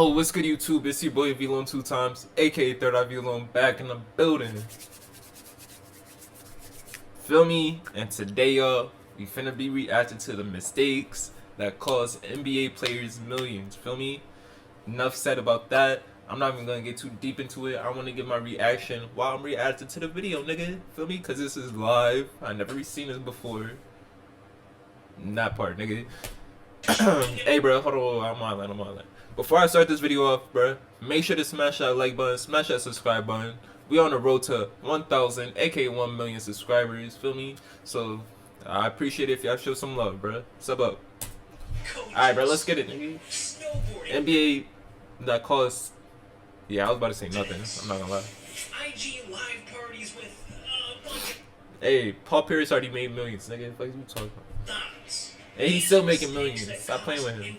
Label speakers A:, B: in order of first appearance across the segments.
A: Yo, what's good YouTube? It's your boy Vlone 2 times, aka Third Eye Vlone, back in the building. Feel me? And today, y'all, we finna be reacting to the mistakes that cost NBA players millions. Feel me? Enough said about that. I'm not even gonna get too deep into it. I wanna give my reaction while I'm reacting to the video, nigga. Feel me? Cause this is live. I never seen this before. That part, nigga. Hey, bro, hold on. I'm online. Before I start this video off, bro, make sure to smash that like button, smash that subscribe button. We on the road to 1,000, aka 1 million subscribers. Feel me? So I appreciate it if y'all show some love, bro. Sub up. Alright, bro, let's get it, nigga. NBA that costs. Yeah, I was about to say nothing. I'm not gonna lie.
B: IG live parties with
A: Hey, Paul Pierce already made millions, nigga. What are you talking about? And he's still making millions. Stop playing with him.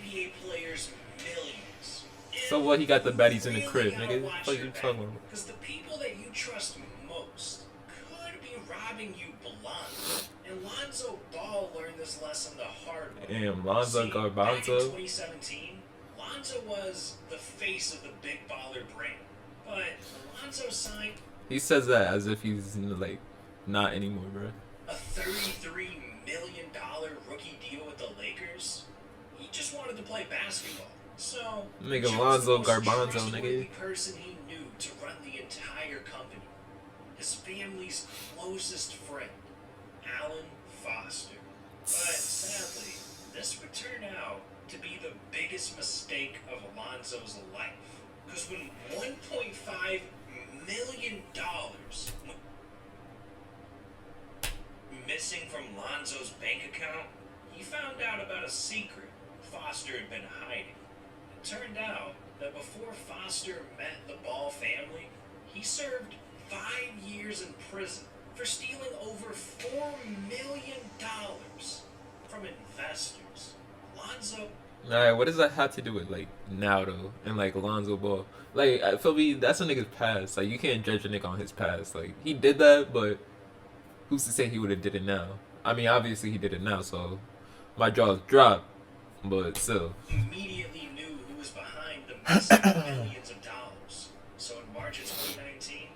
A: So what? He got the baddies in the crib, nigga. What are you talking about?
B: Because the people that you trust most could be robbing you blind. And Lonzo Ball learned this lesson the hard way.
A: Damn, Lonzo Garbanzo.
B: Back in 2017, Lonzo was the face of the big baller brand. But Lonzo signed.
A: He says that as if he's like not anymore, bro.
B: A $33 million rookie deal with the Lakers. He just wanted to play basketball. So,
A: nigga, Lonzo Garbanzo, nigga.
B: Person he knew to run the entire company. His family's closest friend, Alan Foster. But sadly, this would turn out to be the biggest mistake of Lonzo's life. Because when $1.5 million missing from Lonzo's bank account, he found out about a secret Foster had been hiding. It turned out that before Foster met the Ball family, he served 5 years in prison for stealing over $4 million from investors. Lonzo.
A: Alright, what does that have to do with like now though, and like Lonzo Ball? Like, I feel me, that's a nigga's past. Like, you can't judge a nigga on his past. Like, he did that, but who's to say he would have did it now? I mean, obviously he did it now, so my jaw's dropped. But still.
B: Immediately knew who was behind the missing millions of dollars. So in March of 2019,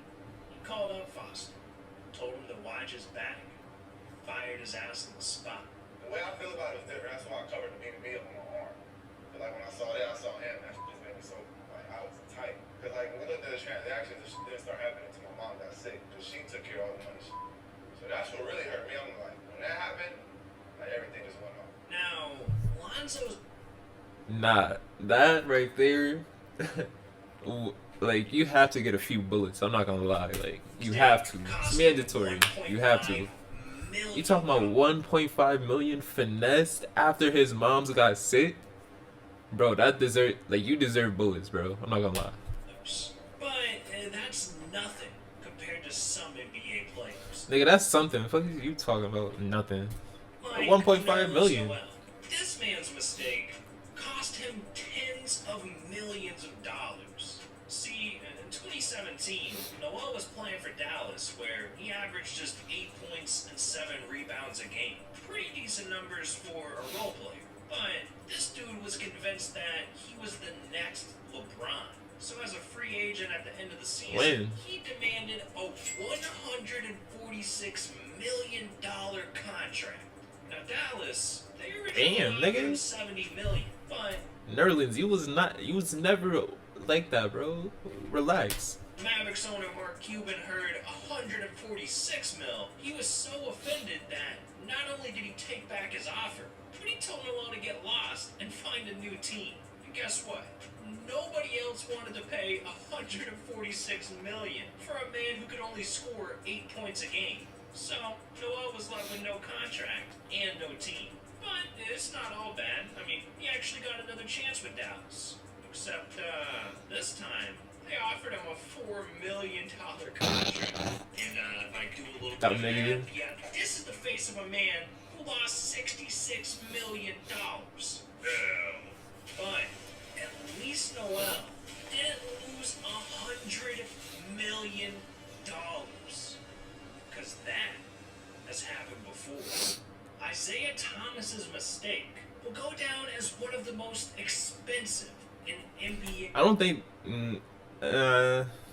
B: he called up Foster, told him to watch his back, fired his ass on the spot.
C: The way I feel about it was different. That's why I covered the B on my arm. But like when I saw that, I saw him. That just made me so like I was tight. Because like when we looked at the transactions, it didn't start happening until my mom got sick. Because she took care of all the money. So that's what really hurt me. I'm like, when that happened, like everything just went off.
B: Now, Lonzo's.
A: Nah, that right there, like, you have to get a few bullets. I'm not gonna lie. Like, you have to. It's mandatory. You have to. You talking about 1.5 million finessed after his mom's got sick? Bro, that deserve, like, you deserve bullets, bro. I'm not gonna lie.
B: But that's nothing compared to some NBA players.
A: Nigga, that's something. What the fuck are you talking about? Nothing. Like 1.5 million.
B: Well. This man's mistake cost him tens of millions of dollars. See, in 2017, Noel was playing for Dallas, where he averaged just 8 points and 7 rebounds a game. Pretty decent numbers for a role player. But this dude was convinced that he was the next LeBron. So as a free agent at the end of the season, he demanded a $146 million contract. Now Dallas, they originally offered him $70 million, but
A: Nerlens, you was never like that, bro. Relax.
B: Mavericks owner Mark Cuban heard $146 million. He was so offended that not only did he take back his offer, but he told Noel to get lost and find a new team. And guess what? Nobody else wanted to pay $146 million for a man who could only score 8 points a game. So, Noel was left with no contract and no team. But it's not all bad. I mean, he actually got another chance with Dallas. Except, this time, they offered him a $4 million contract. And, if I do a little bit of math, yeah, this is the face of a man who lost $66 million. But, at least Noel didn't lose $100 million. Because that has happened before. Isaiah Thomas's mistake will go down as one of the most expensive in NBA.
A: I don't think.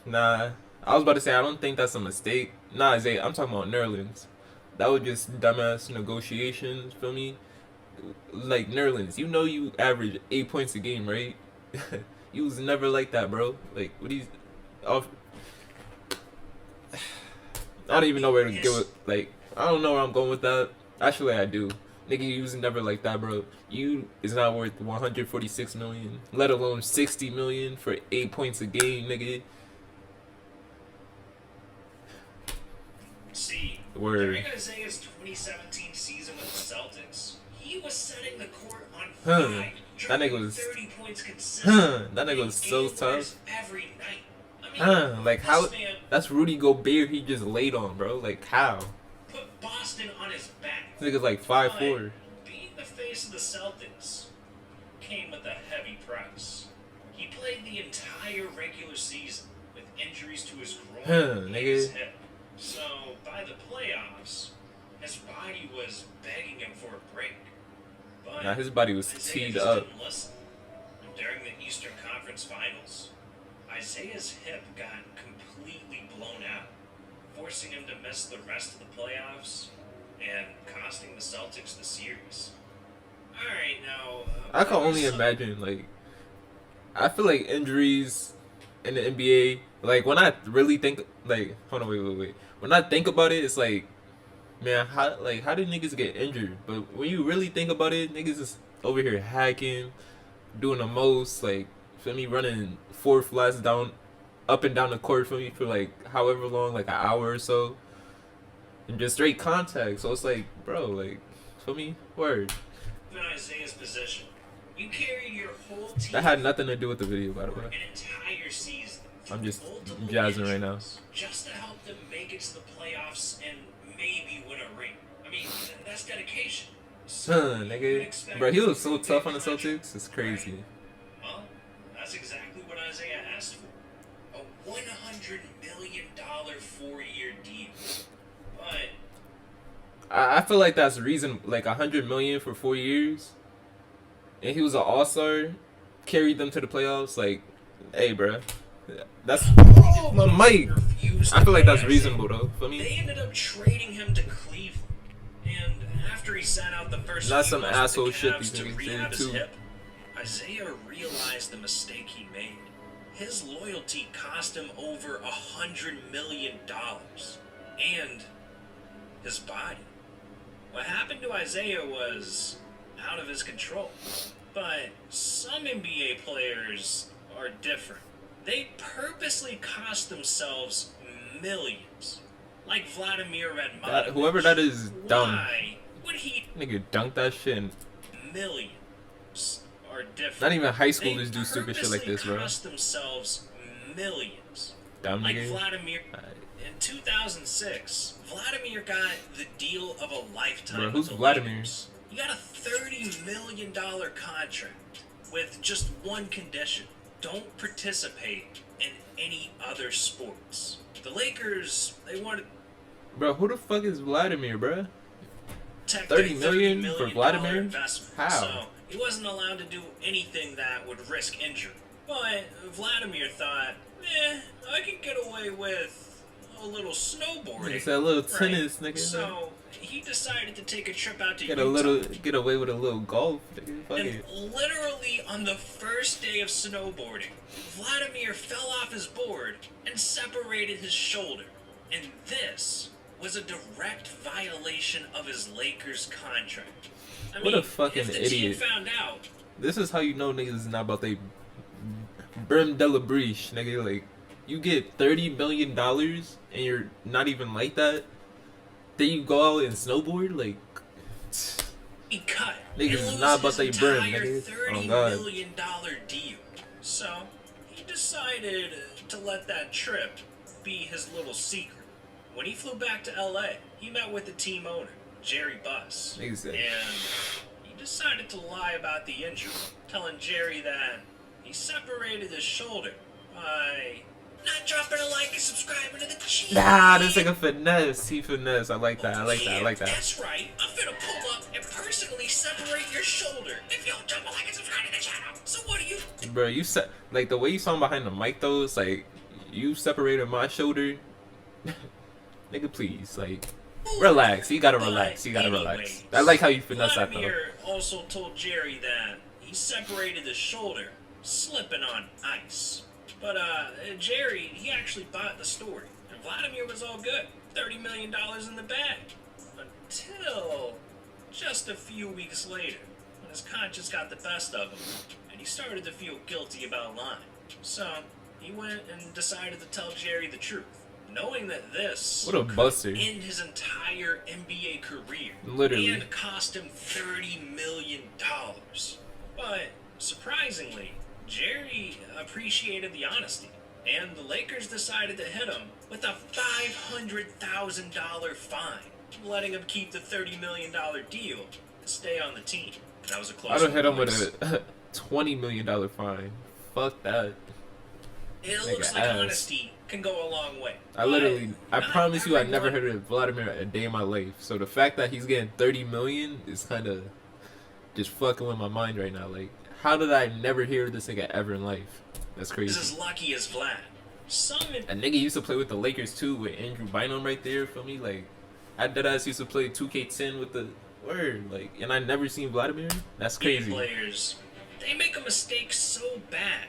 A: Nah. I was about to say I don't think that's a mistake. Nah, Isaiah, I'm talking about Nerlens. That was just dumbass negotiations. Feel me? Like Nerlens, you know you average 8 points a game, right? You was never like that, bro. Like what these off. I don't even know where to go with. Like I don't know where I'm going with that. Actually, I do. Nigga, you was never like that, bro. You is not worth 146 million, let alone 60 million for 8 points a game, nigga.
B: See,
A: Word.
B: during Isaiah's 2017 season with the Celtics, he was setting the court on
A: Huh.
B: fire.
A: That nigga
B: dropping
A: was-
B: 30 points consistently.
A: That nigga was so
B: Game
A: tough.
B: winners every night. I mean,
A: Like
B: this
A: how?
B: man
A: That's Rudy Gobert. He just laid on, bro. Like how?
B: put Boston on his back.
A: This nigga's like 5'4".
B: Being the face of the Celtics came with a heavy price. He played the entire regular season with injuries to his groin and his
A: Nigga.
B: hip. So by the playoffs, his body was begging him for a break. But
A: Nah, his body was
B: Isaiah
A: teed
B: just
A: up.
B: didn't listen. And during the Eastern Conference Finals, Isaiah's hip got completely blown out, forcing him to miss the rest of the playoffs and costing the Celtics the series. Alright, now.
A: I can only imagine, like, I feel like injuries in the NBA, like, when I really think, like, hold on, wait. When I think about it, it's like, man, how did niggas get injured? But when you really think about it, niggas is over here hacking, doing the most, like, feel me, running 4 flats down, up and down the court, for me, for, like, however long, like, an hour or so. And just straight contact. So it's like, bro, like, feel me? Word.
B: In Isaiah's position, you carried your whole team.
A: That had nothing to do with the video, by the
B: for
A: way.
B: an entire season.
A: I'm just
B: Multiple
A: jazzing right now.
B: injuries, just to help them make it to the playoffs and maybe win a ring. I mean, that's dedication.
A: Son,
B: you'd
A: nigga.
B: expect
A: Bro, he was so
B: a big
A: tough on the
B: contract,
A: Celtics. It's crazy.
B: right? Well, that's exactly what Isaiah asked for. A $100 million 4-year deal. But
A: I feel like that's reason, like 100 million for 4 years. And he was an all-star. Carried them to the playoffs. Like, hey, bro. That's... Oh, my mic.
B: refused
A: I
B: to
A: feel like
B: pay
A: that's
B: Isaiah.
A: reasonable, though. For
B: They
A: me.
B: ended up trading him to Cleveland. And after he sat out the first
A: Not
B: few
A: some
B: months with
A: asshole
B: the
A: shit
B: Cavs
A: these
B: to
A: niggas
B: rehab
A: did,
B: his
A: too.
B: hip, Isaiah realized the mistake he made. His loyalty cost him over $100 million. And his body. What happened to Isaiah was out of his control. But some NBA players are different. They purposely cost themselves millions. Like Vladimir Radmanovich.
A: Whoever that is, dumb.
B: Why would he
A: Nigga, dunk that shit. And
B: millions are different?
A: not even high
B: They
A: schoolers do stupid shit like this, bro.
B: cost themselves millions.
A: Dumb
B: Like
A: nigga.
B: Vladimir. In 2006, Vladimir got the deal of a lifetime.
A: Bro,
B: with
A: who's
B: the
A: Vladimir?
B: Lakers. You got a $30 million contract with just one condition: don't participate in any other sports. The Lakers, they wanted
A: Bro, who the fuck is Vladimir, bro?
B: to protect
A: 30
B: their
A: million
B: $30
A: for
B: million
A: Vladimir?
B: investment.
A: How?
B: So he wasn't allowed to do anything that would risk injury. But Vladimir thought, I can get away with a little snowboarding.
A: It's that little
B: right?
A: tennis, nigga.
B: So he decided to take a trip out to
A: Get
B: Utah.
A: get away with a little golf, nigga. Fuck
B: And
A: it.
B: literally on the first day of snowboarding, Vladimir fell off his board and separated his shoulder. And this was a direct violation of his Lakers contract. I
A: What a fucking
B: if the
A: idiot.
B: team found out,
A: This is how you know niggas is not about they brim de la breach, nigga. Like, you get $30 million and you're not even like that. Then you go out and snowboard, like,
B: he cut.
A: Niggas
B: and
A: is
B: lose
A: not about
B: his
A: they brim,
B: entire
A: nigga.
B: $30
A: Oh, God.
B: million deal. So he decided to let that trip be his little secret. When he flew back to LA, he met with the team owner, Jerry Buss.
A: Niggas said-
B: And he decided to lie about the injury, telling Jerry that he separated his shoulder by not dropping a like and subscribing to the channel.
A: Nah, this nigga finesse. He finesse. I like that. I like that. I like that.
B: That's right. I'm finna pull up and personally separate your shoulder if you don't drop a like and subscribe to the channel. So what do you?
A: Bro, you said like the way you saw him behind the mic though. It's like you separated my shoulder. Nigga, please, like, relax. You gotta relax. You gotta relax. I like how you finesse that though.
B: Vladimir also told Jerry that he separated his shoulder, slipping on ice. But Jerry, he actually bought the story, and Vladimir was all good. $30 million in the bag. Until just a few weeks later, when his conscience got the best of him, and he started to feel guilty about lying. So he went and decided to tell Jerry the truth, knowing that this
A: What a buster.
B: could end his entire NBA career.
A: Literally.
B: And cost him $30 million. But surprisingly, Jerry appreciated the honesty, and the Lakers decided to hit him with a $500,000 fine, letting him keep the $30 million deal to stay on the team. That was a close
A: I don't hit him
B: one.
A: with a $20 million fine. Fuck that.
B: It looks
A: Nigga
B: like
A: ass.
B: honesty can go a long way.
A: I literally, I
B: Not
A: promise you, I never
B: everyone-
A: heard of Vladimir a day in my life. So the fact that he's getting 30 million is kind of just fucking with my mind right now. Like, how did I never hear this nigga ever in life? That's
B: Is
A: crazy.
B: as lucky as Vlad. Some
A: A nigga used to play with the Lakers too, with Andrew Bynum right there. For me, like, I deadass used to play 2K10 with the word, like, and I never seen Vladimir. That's
B: NBA
A: crazy.
B: players, they make a mistake so bad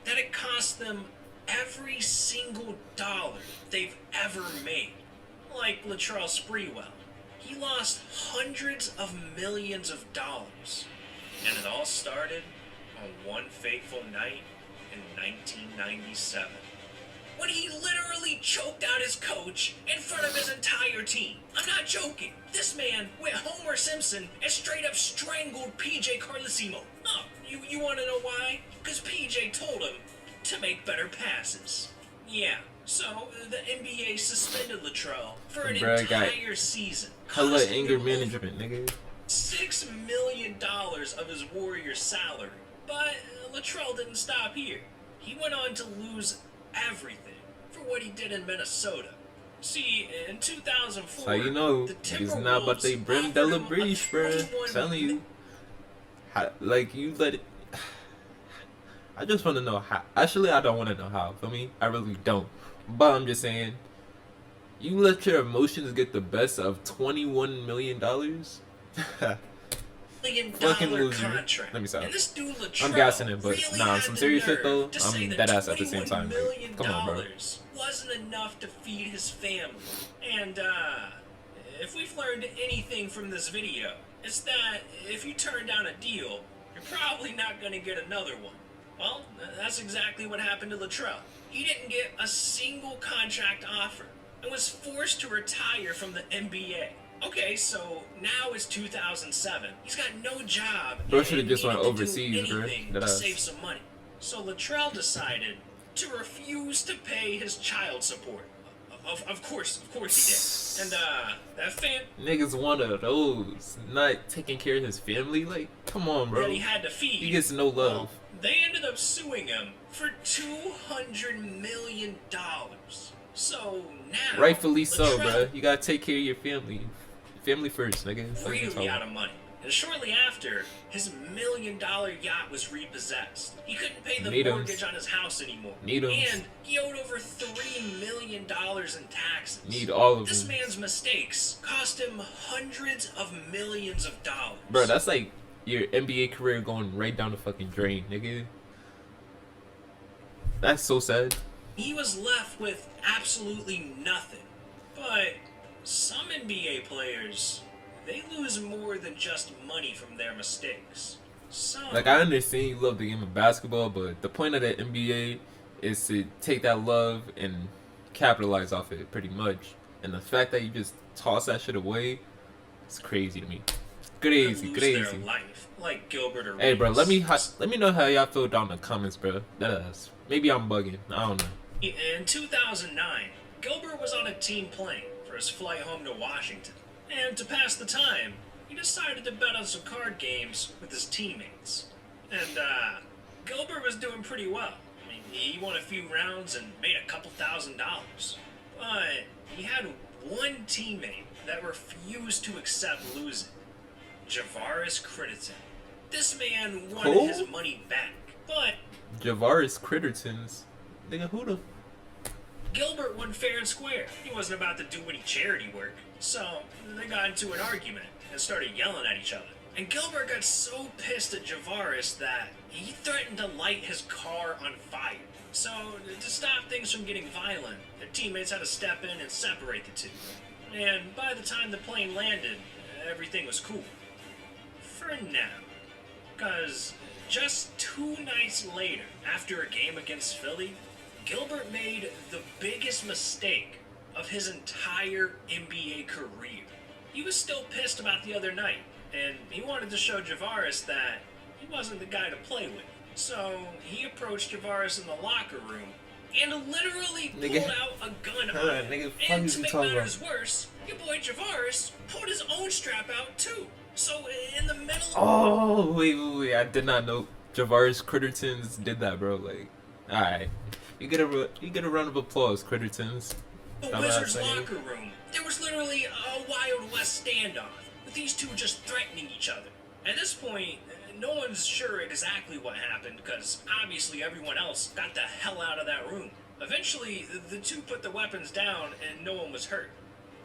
B: that it costs them every single dollar they've ever made. Like Latrell Sprewell. He lost hundreds of millions of dollars. And it all started on one fateful night in 1997. When he literally choked out his coach in front of his entire team. I'm not joking. This man went Homer Simpson and straight up strangled PJ Carlesimo. Oh, you want to know why? Because PJ told him to make better passes. Yeah, so the NBA suspended Latrell for an
A: Bruh, got
B: entire season.
A: Hella
B: costing
A: anger
B: him
A: management, nigga.
B: $6 million of his Warriors' salary. But Latrell didn't stop here. He went on to lose everything for what he did in Minnesota. See, in 2004,
A: So you know,
B: the
A: he's not about they
B: Timberwolves
A: brim de la
B: offered him a
A: breach, bruh.
B: $21
A: Telling you. How, like, you let it. I just want to know how. Actually, I don't want to know how. Feel me? I really don't. But I'm just saying, you let your emotions get the best of $21 million?
B: million
A: Fucking loser.
B: contract.
A: Let me stop.
B: And this dude Latrell
A: I'm gassing it, but
B: really
A: nah,
B: had
A: some
B: the
A: serious shit
B: nerve
A: though,
B: to say
A: I'm
B: that
A: dead ass at the same time.
B: $21
A: Like,
B: million
A: come on, bro.
B: wasn't enough to feed his family. And if we've learned anything from this video, it's that if you turn down a deal, you're probably not gonna get another one. Well, that's exactly what happened to Latrell. He didn't get a single contract offer and was forced to retire from the NBA. Okay, so now it's 2007. He's got no job.
A: Bro
B: and
A: should've just
B: needed
A: went
B: to do
A: overseas, bro.
B: anything
A: That
B: to
A: ass.
B: save some money. So Latrell decided to refuse to pay his child support. Of course he did. And that fan
A: Niggas one of those, not taking care of his family. Like, come on, bro.
B: that he had to feed.
A: He gets no
B: Well,
A: love.
B: they ended up suing him for $200 million. So now,
A: Rightfully so,
B: Latrell
A: bro. You gotta take care of your family. Family first, nigga. Fuck you
B: really
A: talking
B: out
A: about.
B: of money. And shortly after, his $1 million yacht was repossessed. He couldn't pay the
A: Need 'em.
B: mortgage on his house anymore.
A: Need 'em.
B: And he owed over $3 million in taxes.
A: Need all of
B: This
A: them.
B: man's mistakes cost him hundreds of millions of dollars.
A: Bro, that's like your NBA career going right down the fucking drain, nigga. That's so sad.
B: He was left with absolutely nothing. But some NBA players, they lose more than just money from their mistakes. Some,
A: Like, I understand you love the game of basketball, but the point of the NBA is to take that love and capitalize off it, pretty much. And the fact that you just toss that shit away, it's crazy to me. Crazy,
B: lose
A: crazy.
B: their life, like Gilbert or
A: Hey, bro, let me
B: Arenas.
A: know how y'all feel down in the comments, bro. That ass. Maybe I'm bugging. I don't know.
B: In 2009, Gilbert was on a team plane for his flight home to Washington. And to pass the time, he decided to bet on some card games with his teammates. And, Gilbert was doing pretty well. I mean, He won a few rounds and made a couple $1,000s. But he had one teammate that refused to accept losing. Javaris Critterton. This man wanted
A: Who?
B: his money back, but
A: Javaris Critterton's. Nigga, who the?
B: Gilbert won fair and square. He wasn't about to do any charity work. So they got into an argument and started yelling at each other. And Gilbert got so pissed at Javaris that he threatened to light his car on fire. So to stop things from getting violent, their teammates had to step in and separate the two. And by the time the plane landed, everything was cool. For now. Because just 2 nights later, after a game against Philly, Gilbert made the biggest mistake of his entire NBA career. He was still pissed about the other night, and he wanted to show Javaris that he wasn't the guy to play with. So he approached Javaris in the locker room and literally pulled out a gun on him. And to make matters worse, your boy Javaris pulled his own strap out too. So in the middle.
A: Oh wait! I did not know Javaris Crittertons did that, bro. Like, all right, you get a round of applause, Crittertons.
B: The Wizards' locker room. There was literally a Wild West standoff with these two just threatening each other. At this point, no one's sure exactly what happened because obviously everyone else got the hell out of that room. Eventually, the two put the weapons down and no one was hurt.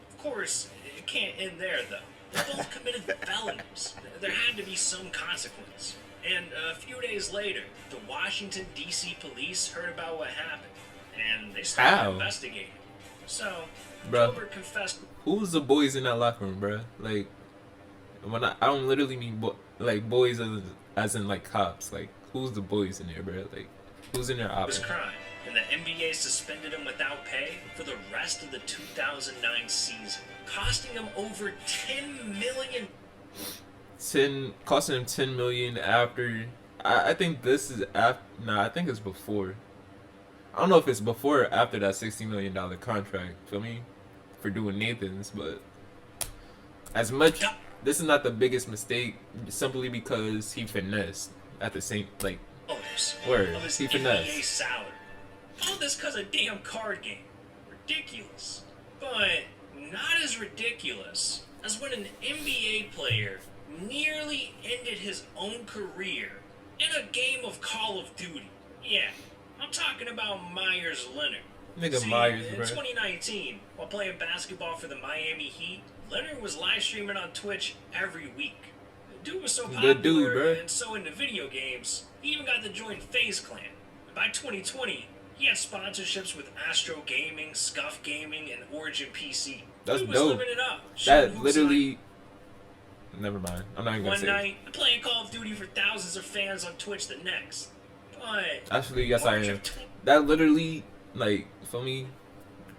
B: Of course, it can't end there though. They both committed felonies. There had to be some consequence. And a few days later, the Washington, D.C. police heard about what happened, and they started investigating. So, Gilbert confessed.
A: Who was the boys in that locker room, bro? Like, when I don't literally mean like boys as in like cops. Like, who's the boys in there, bro? Like, who's in there?
B: It was crime, and the NBA suspended him without pay for the rest of the 2009 season, costing him over $10 million.
A: Costing him $10 million after. I think this is after. Nah, I think it's before. I don't know if it's before or after that $60 million contract. Feel me? For doing Nathan's, but as much. This is not the biggest mistake, simply because he finessed at the same word. He finessed.
B: Salary. All this because of damn card game. Ridiculous. But not as ridiculous as when an NBA player nearly ended his own career in a game of Call of Duty. Yeah, I'm talking about Myers Leonard.
A: Nigga Myers, bro.
B: In 2019, while playing basketball for the Miami Heat, Leonard was live streaming on Twitch every week. The dude was so popular and so into video games, he even got to join FaZe Clan. By 2020, he had sponsorships with Astro Gaming, Scuff Gaming, and Origin PC.
A: That's
B: he was
A: dope.
B: living it up.
A: That literally. Never mind. I'm not even gonna say.
B: One night, playing Call of Duty for thousands of fans on Twitch the next. But
A: actually, yes, I am. That literally, like, for me,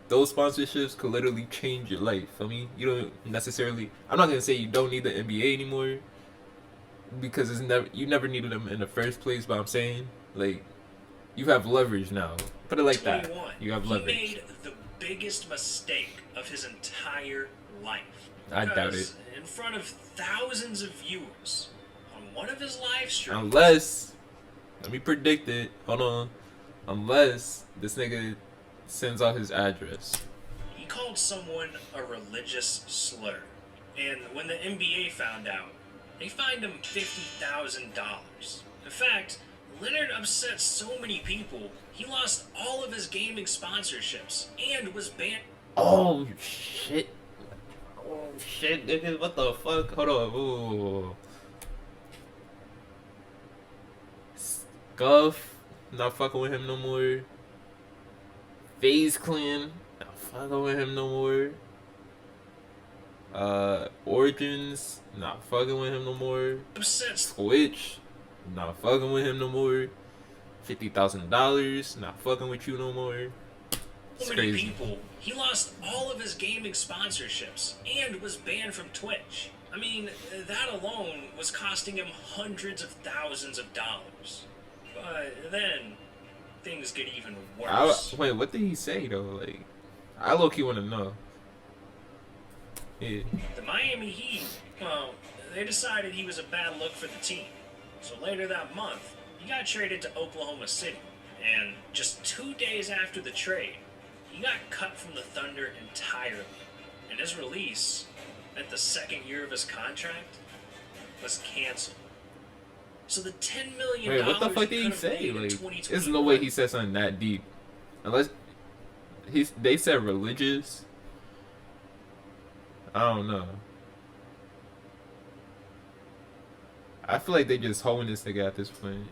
A: those sponsorships could literally change your life. For me, you don't necessarily. I'm not gonna say you don't need the NBA anymore, because you never needed them in the first place. But I'm saying, like, you have leverage now. Put it like that. You have leverage.
B: He made the biggest mistake of his entire life.
A: I doubt it.
B: In front of thousands of viewers on one of his live streams.
A: Unless, let me predict it. Hold on. Unless this nigga sends out his address.
B: He called someone a religious slur. And when the NBA found out, they fined him $50,000. In fact, Leonard upset so many people, he lost all of his gaming sponsorships and was banned.
A: Oh, shit. Oh, shit, nigga. What the fuck? Hold on. Ooh. Scuff. Not fucking with him no more. FaZe Clan. Not fucking with him no more. Origins. Not fucking with him no more. Twitch. Not fucking with him no more. $50,000. Not fucking with you no more.
B: So many people. He lost all of his gaming sponsorships and was banned from Twitch. I mean, that alone was costing him hundreds of thousands of dollars. But then, things get even worse.
A: Wait, what did he say though? Like, I low-key want to know. Yeah.
B: The Miami Heat, well, they decided he was a bad look for the team. So later that month, he got traded to Oklahoma City. And just 2 days after the trade, he got cut from the Thunder entirely. And his release, at the second year of his contract, was canceled. So the $10 million.
A: Wait, what the fuck did he say? Like, there's no way he said something that deep, unless they said religious. I don't know. I feel like they just holding this nigga at this point,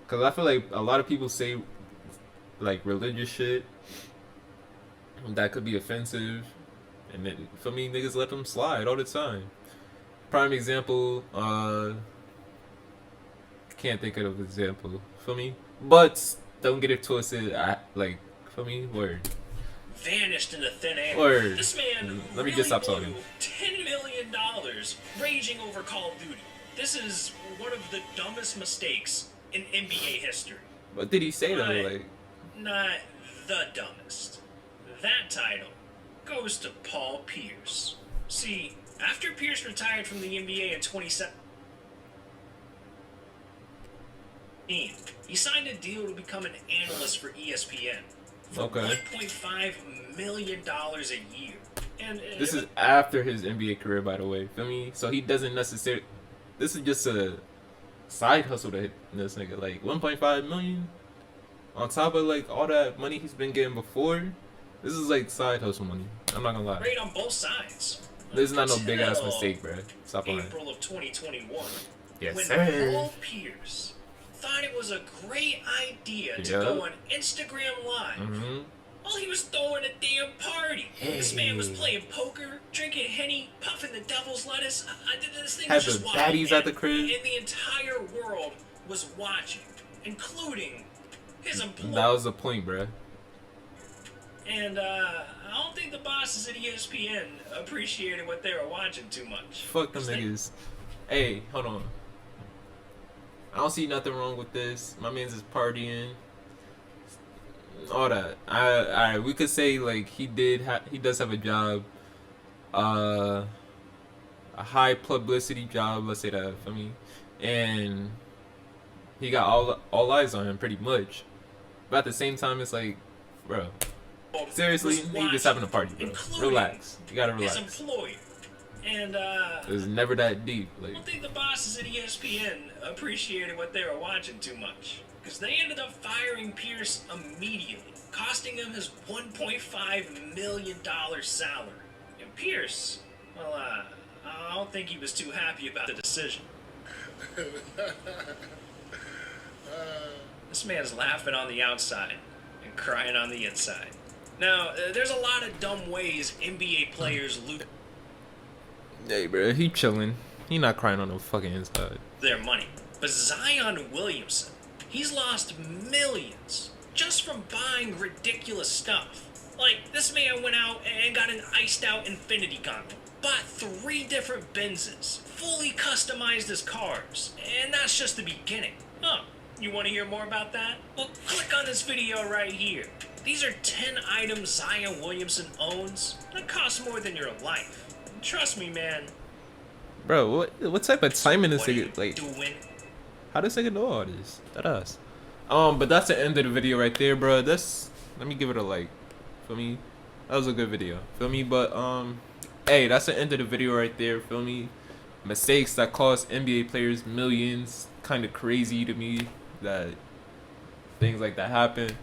A: cause I feel like a lot of people say like religious shit that could be offensive, and then, for me, niggas let them slide all the time. Prime example, can't think of an example for me, but don't get it twisted. Like, for me, word.
B: Vanished into thin air.
A: Word.
B: This man
A: Let me
B: really
A: just stop
B: blew
A: talking.
B: $10 million raging over Call of Duty. This is one of the dumbest mistakes in NBA history.
A: What did he say though?
B: But
A: Like,
B: not the dumbest. That title goes to Paul Pierce. See, after Pierce retired from the NBA in 2017, he signed a deal to become an analyst for ESPN for
A: okay.
B: $1.5 million a year. And
A: This is after his NBA career, by the way. Feel me? So he doesn't necessarily. This is just a side hustle to hit this nigga. Like 1.5 million on top of like all that money he's been getting before. This is like side hustle money. I'm not gonna lie.
B: great on both sides.
A: This is not no big ass
B: Until
A: mistake, bro. Stop lying.
B: April of 2021.
A: Yes,
B: when
A: sir.
B: Paul Pierce thought it was a great idea to
A: Yep.
B: go on Instagram Live
A: Mm-hmm.
B: while he was throwing a damn party. This man was
A: Hey.
B: playing poker, drinking Henny, puffing the devil's lettuce. This thing
A: Had
B: was just
A: the
B: wild.
A: baddies at the
B: And-
A: crib.
B: And the entire world was watching, including his employees.
A: That was the point, bro.
B: And I don't think the bosses at ESPN appreciated what they were watching too much.
A: Fuck them niggas. Hey, hold on. I don't see nothing wrong with this. My man's is partying. All that. Alright, we could say like he does have a job. A high publicity job, let's say that for me. And he got all eyes on him pretty much. But at the same time it's like, bro, seriously, he just having a party, bro. Relax. You gotta relax.
B: His employer. And
A: It was never that deep.
B: I
A: Like,
B: don't think the bosses at ESPN appreciated what they were watching too much. Because they ended up firing Pierce immediately, costing him his $1.5 million salary. And Pierce, well, I don't think he was too happy about the decision. This man's laughing on the outside and crying on the inside. Now, there's a lot of dumb ways NBA players lose
A: hey, bro, he chilling. He not crying on the fucking inside.
B: their money. But Zion Williamson, he's lost millions just from buying ridiculous stuff. Like, this man went out and got an iced out Infinity Gauntlet, bought 3 different Benzes, fully customized his cars, and that's just the beginning. Huh, you want to hear more about that? Well, click on this video right here. These are 10 items Zion Williamson owns that cost more than your life. Trust me, man.
A: Bro, what type of timing is
B: What are you
A: nigga? Like,
B: doing?
A: how does nigga know all this? That us. But that's the end of the video right there, bro. Let me give it a like. Feel me? That was a good video. Feel me? But hey, that's the end of the video right there. Feel me? Mistakes that cost NBA players millions. Kind of crazy to me that things like that happen.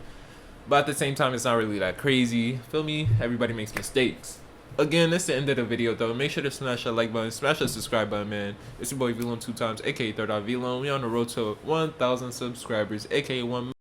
A: But at the same time, it's not really that crazy. Feel me? Everybody makes mistakes. Again, that's the end of the video, though. Make sure to smash that like button, smash that subscribe button, man. It's your boy Vlone 2 times, aka Third Eye Vlone. We on the road to 1,000 subscribers, aka 1 million.